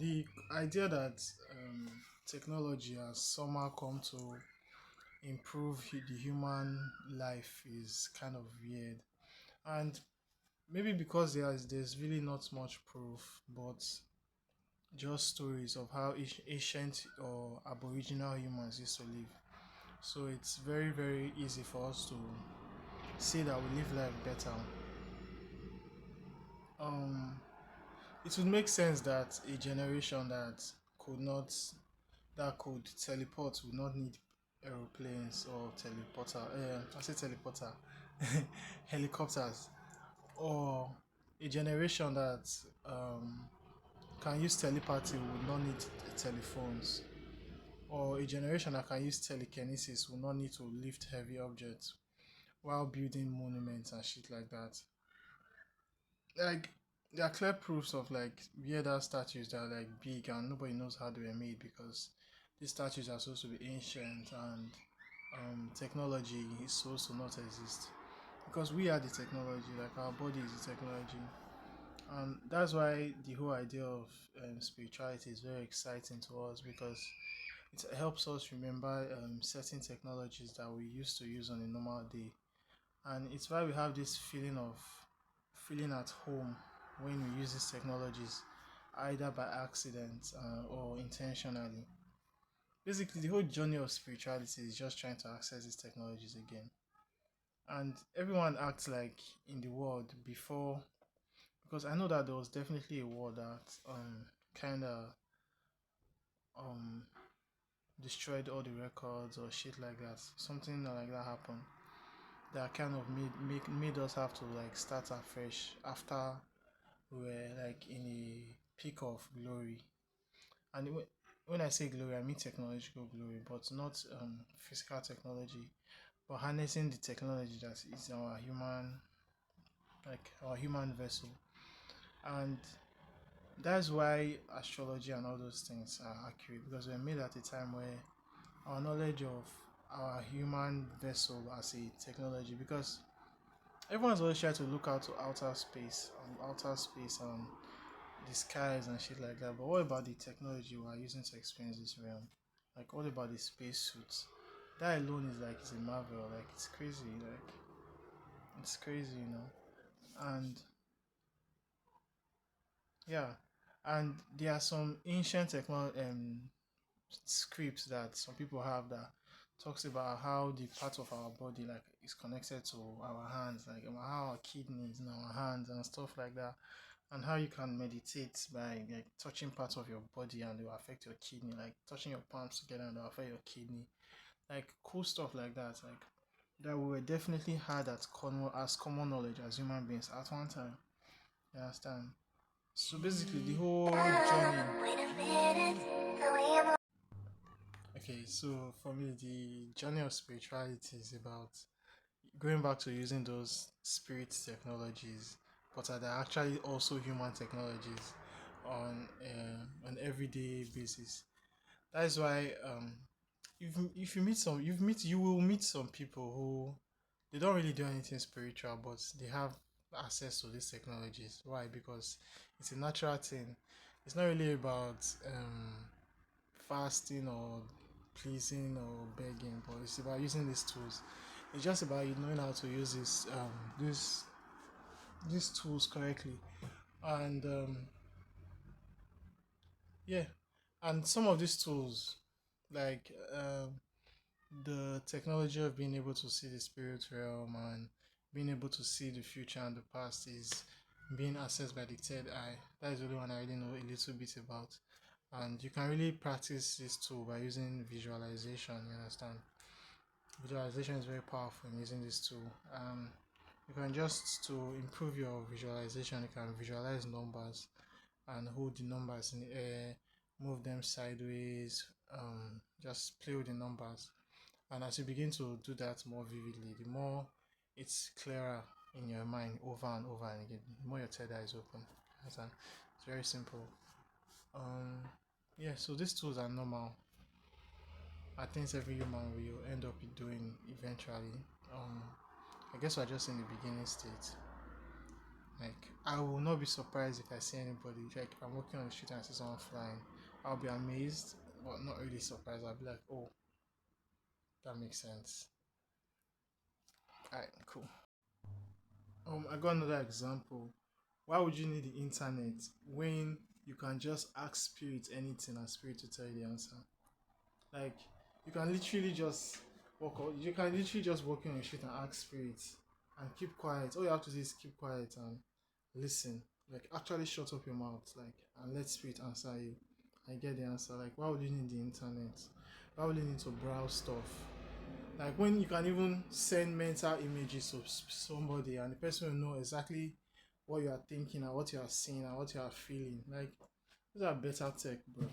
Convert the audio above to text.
The idea that technology has somehow come to improve the human life is kind of weird, and maybe because there's really not much proof, but just stories of how ancient or aboriginal humans used to live. So it's very easy for us to say that we live life better. Um, it would make sense that a generation that could teleport would not need aeroplanes or teleporter. I say teleporter, helicopters, or a generation that can use telepathy would not need telephones, or a generation that can use telekinesis will not need to lift heavy objects while building monuments and shit like that. Like there are clear proofs of like weirder statues that are like big and nobody knows how they were made because these statues are supposed to be ancient and technology is supposed to not exist because we are the technology, like our body is the technology, and that's why the whole idea of spirituality is very exciting to us because it helps us remember certain technologies that we used to use on a normal day, and it's why we have this feeling of feeling at home when we use these technologies, either by accident or intentionally. Basically, the whole journey of spirituality is just trying to access these technologies again. And everyone acts like in the world before, because I know that there was definitely a war that kind of um destroyed all the records or shit like that. Something like that happened that kind of made us have to like start afresh after we were like in a peak of glory. And when I say glory, I mean technological glory, but not physical technology, but harnessing the technology that is our human, like our human vessel. And that's why astrology and all those things are accurate because we're made at a time where our knowledge of our human vessel as a technology, because everyone's always trying to look out to outer space and the skies and shit like that. But what about the technology we are using to experience this realm? Like, what about the spacesuits? That alone is like it's a marvel. Like, it's crazy. Like, it's crazy, you know. And yeah, and there are some ancient technology scripts that some people have that talks about how the part of our body like is connected to our hands, like how our kidneys in our hands and stuff like that, and how you can meditate by like touching parts of your body and it will affect your kidney, like touching your palms together and it will affect your kidney, like cool stuff like that, like that we were definitely had as common knowledge as human beings at one time. You understand? So basically the whole journey. Okay, so for me, the journey of spirituality is about going back to using those spirit technologies, but that are actually also human technologies on an everyday basis. That is why if you meet some you will meet some people who they don't really do anything spiritual, but they have access to these technologies. Why? Because it's a natural thing. It's not really about fasting or pleasing or begging, but it's about using these tools. It's just about you knowing how to use these tools correctly, and yeah, and some of these tools, like the technology of being able to see the spirit realm and being able to see the future and the past, is being accessed by the third eye. That is the only one I really know a little bit about. And you can really practice this tool by using visualization, you understand? Visualization is very powerful in using this tool. You can just to improve your visualization, you can visualize numbers and hold the numbers in the air, move them sideways, just play with the numbers. And as you begin to do that more vividly, the more it's clearer in your mind over and over and again, the more your third eye is open. Understand? It's very simple. Um, yeah, so these tools are normal. I think every human will end up doing eventually. I guess we're just in the beginning state. Like I will not be surprised if I see anybody. Like I'm walking on the street and I see someone flying. I'll be amazed, but not really surprised. I'll be like, oh, that makes sense. Alright, cool. I got another example. Why would you need the internet when you can just ask spirit anything and spirit to tell you the answer? Like you can literally just you can literally just walk in on the street and ask spirits and keep quiet. All you have to do is keep quiet and listen. Like actually shut up your mouth, like, and let spirit answer you. I get the answer. Like why would you need the internet? Why would you need to browse stuff? Like when you can even send mental images to somebody and the person will know exactly what you are thinking and what you are seeing and what you are feeling. Like those are better tech, bro.